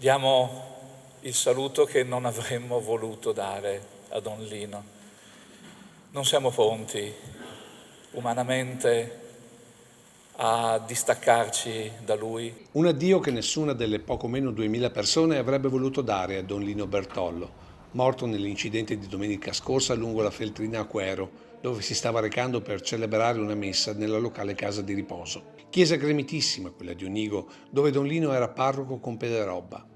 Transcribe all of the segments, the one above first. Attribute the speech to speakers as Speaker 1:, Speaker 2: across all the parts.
Speaker 1: Diamo il saluto che non avremmo voluto dare a Don Lino. Non siamo pronti umanamente a distaccarci da lui.
Speaker 2: Un addio che nessuna delle poco meno 2000 persone avrebbe voluto dare a Don Lino Bertollo, morto nell'incidente di domenica scorsa lungo la Feltrina a Quero, dove si stava recando per celebrare una messa nella locale casa di riposo. Chiesa gremitissima, quella di Onigo, dove Don Lino era parroco con Pederobba.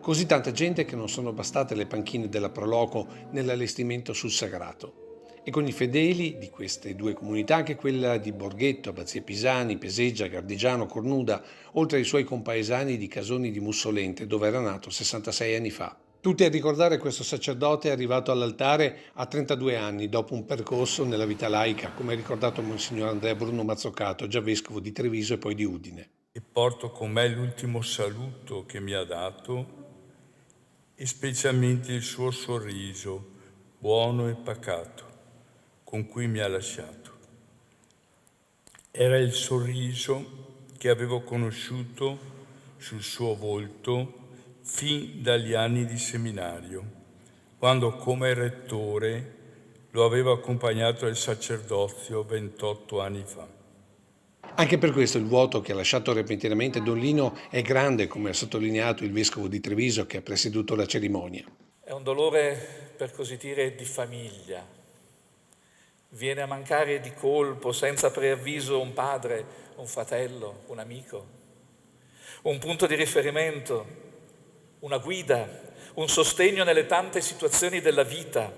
Speaker 2: Così tanta gente che non sono bastate le panchine della Proloco nell'allestimento sul sagrato. E con i fedeli di queste due comunità anche quella di Borghetto, Abbazie Pisani, Peseggia, Gardigiano, Cornuda, oltre ai suoi compaesani di Casoni di Mussolente, dove era nato 66 anni fa. Tutti a ricordare questo sacerdote arrivato all'altare a 32 anni, dopo un percorso nella vita laica, come ha ricordato Monsignor Andrea Bruno Mazzocato, già vescovo di Treviso e poi di Udine.
Speaker 3: E porto con me l'ultimo saluto che mi ha dato e specialmente il suo sorriso, buono e pacato, con cui mi ha lasciato. Era il sorriso che avevo conosciuto sul suo volto fin dagli anni di seminario, quando come rettore lo avevo accompagnato al sacerdozio 28 anni fa.
Speaker 2: Anche per questo il vuoto che ha lasciato repentinamente Don Lino è grande, come ha sottolineato il vescovo di Treviso che ha presieduto la cerimonia.
Speaker 1: È un dolore, per così dire, di famiglia. Viene a mancare di colpo, senza preavviso, un padre, un fratello, un amico, un punto di riferimento, una guida, un sostegno nelle tante situazioni della vita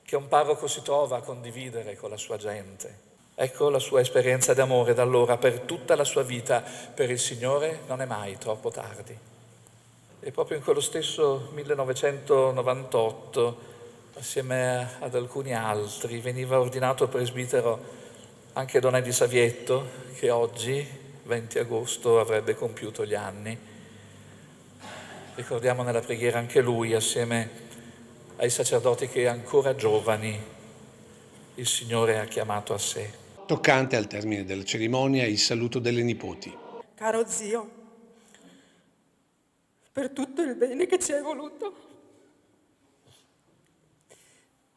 Speaker 1: che un parroco si trova a condividere con la sua gente. Ecco la sua esperienza d'amore da allora per tutta la sua vita. Per il Signore non è mai troppo tardi. E proprio in quello stesso 1998, assieme ad alcuni altri, veniva ordinato presbitero anche Don Eddie Savietto, che oggi, 20 agosto, avrebbe compiuto gli anni. Ricordiamo nella preghiera anche lui, assieme ai sacerdoti che ancora giovani il Signore ha chiamato a sé.
Speaker 2: Toccante al termine della cerimonia il saluto delle nipoti.
Speaker 4: Caro zio, per tutto il bene che ci hai voluto,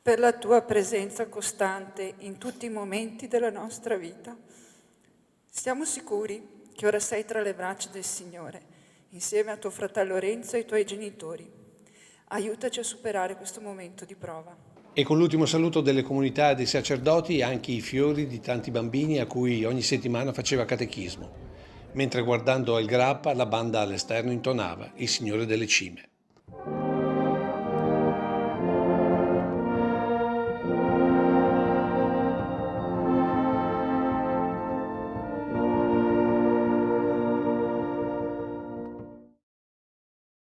Speaker 4: per la tua presenza costante in tutti i momenti della nostra vita. Siamo sicuri che ora sei tra le braccia del Signore, insieme a tuo fratello Lorenzo e ai tuoi genitori. Aiutaci a superare questo momento di prova.
Speaker 2: E con l'ultimo saluto delle comunità e dei sacerdoti anche i fiori di tanti bambini a cui ogni settimana faceva catechismo, mentre guardando al grappa la banda all'esterno intonava Il Signore delle Cime.